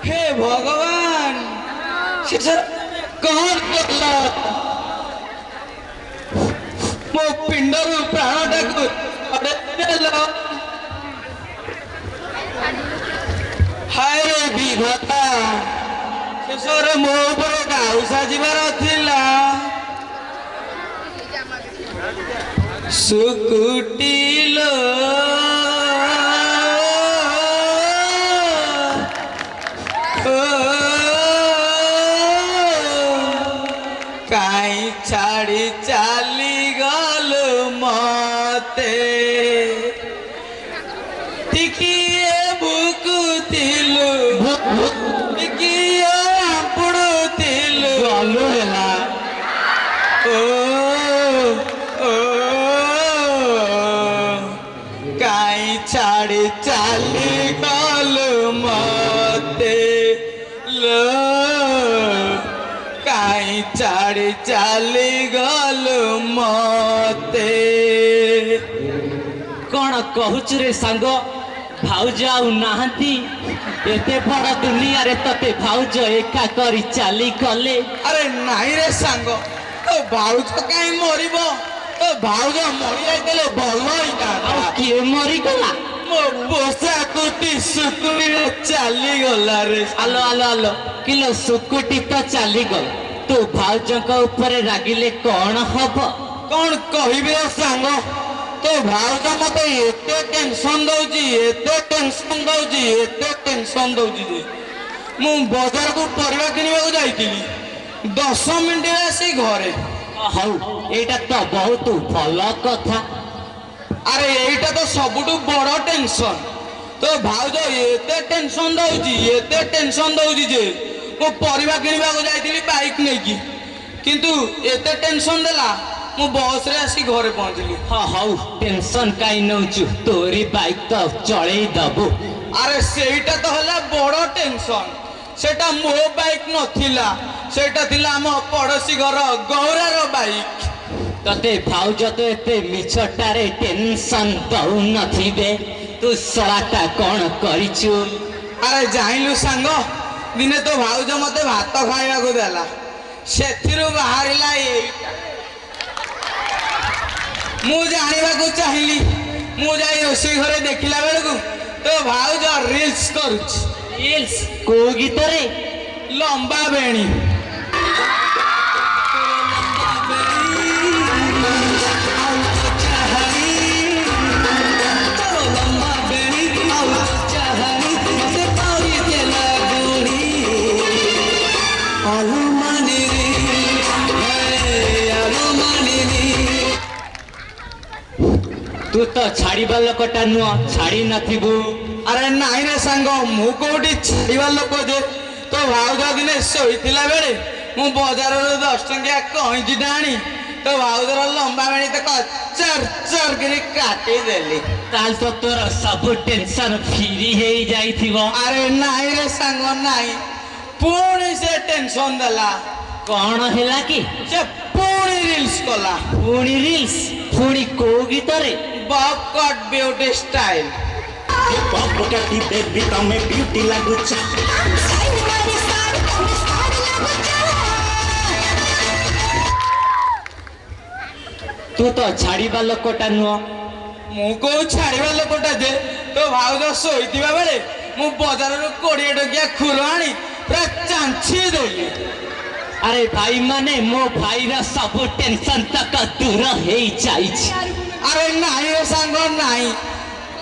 हे भगवान शेषर कौन कला मो पिंडरू प्राणटाकू छड़ेदेला हाय रे विधाता शेषर मो ऊपर गाउसा जीवार थिला सुकुटिलो काई छाड़ी चाली गल मते टिकिए बुकुतिलु टिकिए पुडुतिलु गलु हेला ओ ओ काई छाड़ी चाली गल मते लो काई छाड़ी चाली गल मते कौन कहूच रे सांग भाउज आउ नाहांती एते बड़ दुनिया रे तते भाउज एका करी चाली गले। अरे नहीं रे सांग तो भाउज कहीं मरिब तो भाउज मरी जाइले भल आउ किए मरी गला मो पोसा कोटी सुकुड़ी चाली गला रे। आलो आलो आलो किलो सुकुटी तो चाली गल तू भाउज ऊपर रागिले कौन हब कौन कहबे सांग तो भाउज मते एते टेंशन दउजी एते टेंशन दउजी एते टेंशन दउजी जे मु बाजार को परिवा किनिबा जाइतिली 10 मिनिट रे आसी घरे हौ एटा तो बहुत भल कथा। अरे एटा तो सबुठु बड़ टेंशन तो भाउज एते टेंशन दउजी जे मो परिवा किनिबा जाइतिली बाइक नेकी किंतु एते टेंशन देला मु बस रे आसी घरे पहुंचली। हाँ हौ टेंशन काई नौचु तोरी बाइक तो चढ़े दबु। अरे सेटा तो हला बड़ टेंशन सेटा मो बाइक नथिला सेटा थिला हम पड़ोसी घर गौरार बाइक। तते भाउज तो एते मिछटारे टेंशन दउ नथिबे तू सलाटा कौन करिछु। अरे जाइलु सांग दिने तो भाउज मते भात खाइबा को देला सेथिरु बाहरिला एटा मु जानिबा को चाहिली मु जाई रोषे घरे देखिला बेलकू तो भाउज रील्स करूछ। रील्स को गीत रे लंबा बेणी तू तो छाड़ीबा लोकटा नुह छाड़ी नथिबु। अरे नाई रे सांग मु कोठी छाड़ीबा लोक जे तो भाउज दिने शोइथिला बेले मु बाजार रो 10 टंकिया कहिजिटा आनी तो भाउजर लंबा बेणी तो चर चर करी काटी देली ताल तो तोर सब टेंशन फ्री हे जाइथिबो। अरे नाई रे सांग नाई पुणी से टेंशन देला कौन हैला कि से पुणी रील्स कला पुणी रील्स पुणी को गीत रे Bob cut beauty style Bob कटी बेबी तमे ब्यूटी लागुछ तू तो छाड़ीबा लोकटा नुह मु को छाड़ीबा लोकटा जे तो भाउज शोइथिबा बेले मु बाजार रो 20 टकिया खुरो आनी पूरा चांची देली। अरे भाई माने मो भाई रा सब टेंशन तक दूर हे जाइछ। अरे नाई रे सांग नाई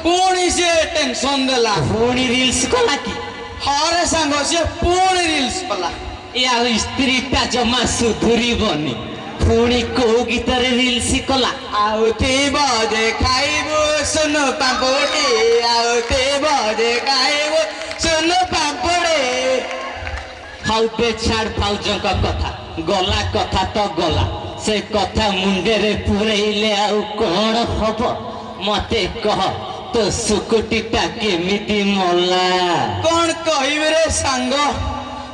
पुणी से टेंशन देला पुणी रील्स कला कि हरे सांग से पुणी रील्स कला या स्त्रीटा जमा सुधुरी बनी पुणी को गीत रे रील्स कला आउते बजे खाइबो सुन पापड़ी आउते बजे खाइबो सुन पापड़ी। हाउ बे छाड़ भाउजों का कथा गला कथा तो गला से कथा मुंडे रे पुरैले आउ कौन हब मते कह तो सुकुटीटा केमिति मला कौन कहबे रे सांग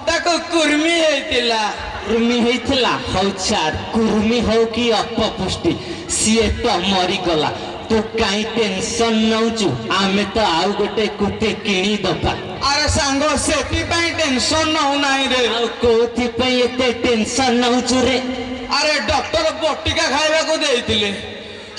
ताको कुर्मी हेतिला कुर्मी हेतिला हौ छाड़ कुर्मी हो कि अपपुष्टि सीए तो मरी गला तू काई टेंशन नौचु आमे तो आउ गोटे कुते किणी दबा। ଆରେ ସାଙ୍ଗ ସେଥିପାଇଁ ଟେନସନ ନଉନାହିଁ ରେ। ଆଉ କୋଉଥିପାଇଁ ଏତେ ଟେନସନ ନଉଛୁ ରେ? ଆରେ ଡକ୍ଟର ବଟିକା ଖାଇବାକୁ ଦେଇଥିଲେ,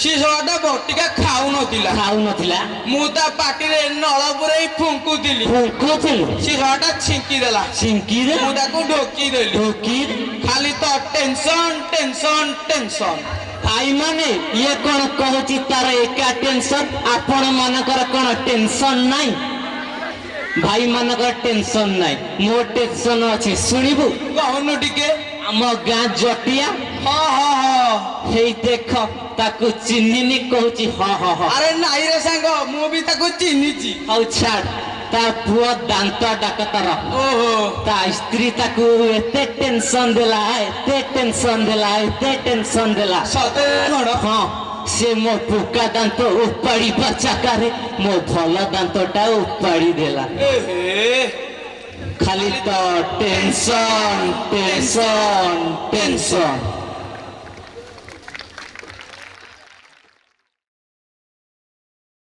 ସେ ଶଳାଟା ବଟିକା ଖାଉନଥିଲା। ଖାଉନଥିଲା? ମୁଁ ତା ପାଟିରେ ନଳ ପୁରେଇ ଫୁଙ୍କୁଥିଲି, ଫୁଙ୍କୁଥିଲୁ? ସେ ଶଳାଟା ଛିଙ୍କି ଦେଲା, ସିଙ୍କିରେ? ମୁଁ ତାକୁ ଢୋକି ଦେଲି। ଢୋକିରେ? ଖାଲି ତ ଟେନସନ ଟେନସନ ଟେନସନ। ଭାଇ ମାନେ ଇଏ କଣ କହୁଛି ତାର ଏକା ଟେନସନ, ଆପଣ ମାନଙ୍କର କଣ ଟେନସନ ନାହିଁ? ଭାଇ ମାନଙ୍କର ଟେନସନ ନାହିଁ, ମୋ ଟେନସନ ଅଛି, ଶୁଣିବୁ? କହୁନୁ ଟିକେ। ଆମ ଗାଁ ଜଟିଆ, ହଁ ହଁ ହଁ। ହେଇ ଦେଖ ତାକୁ ଚିହ୍ନିନି କହୁଛି ହଁ ହଁ ହଁ। ଆରେ ନାଇଁ ରେ ସାଙ୍ଗ, ମୁଁ ବି ତାକୁ ଚିହ୍ନିଛି। ହଉ ଛାଡ, ତା ପୁଅ ଦାନ୍ତ ଡାକ୍ତର, ଓହୋ। ତା ସ୍ତ୍ରୀ ତାକୁ ଏତେ ଟେନସନ ଦେଲା, ଏତେ ଟେନସନ ଦେଲା, ଏତେ ଟେନସନ ଦେଲା। ସତେ କଣ? ହଁ, ସେ ମୋ ପୁକା ଦାନ୍ତ ଉପାଡ଼ିବା ଚାକାରେ ମୋ ଭଲ ଦାନ୍ତଟା ଉପାଡ଼ି ଦେଲା। ଏହେ ଖାଲି ତ ଟେନସନ ଟେନସନ ଟେନସନ।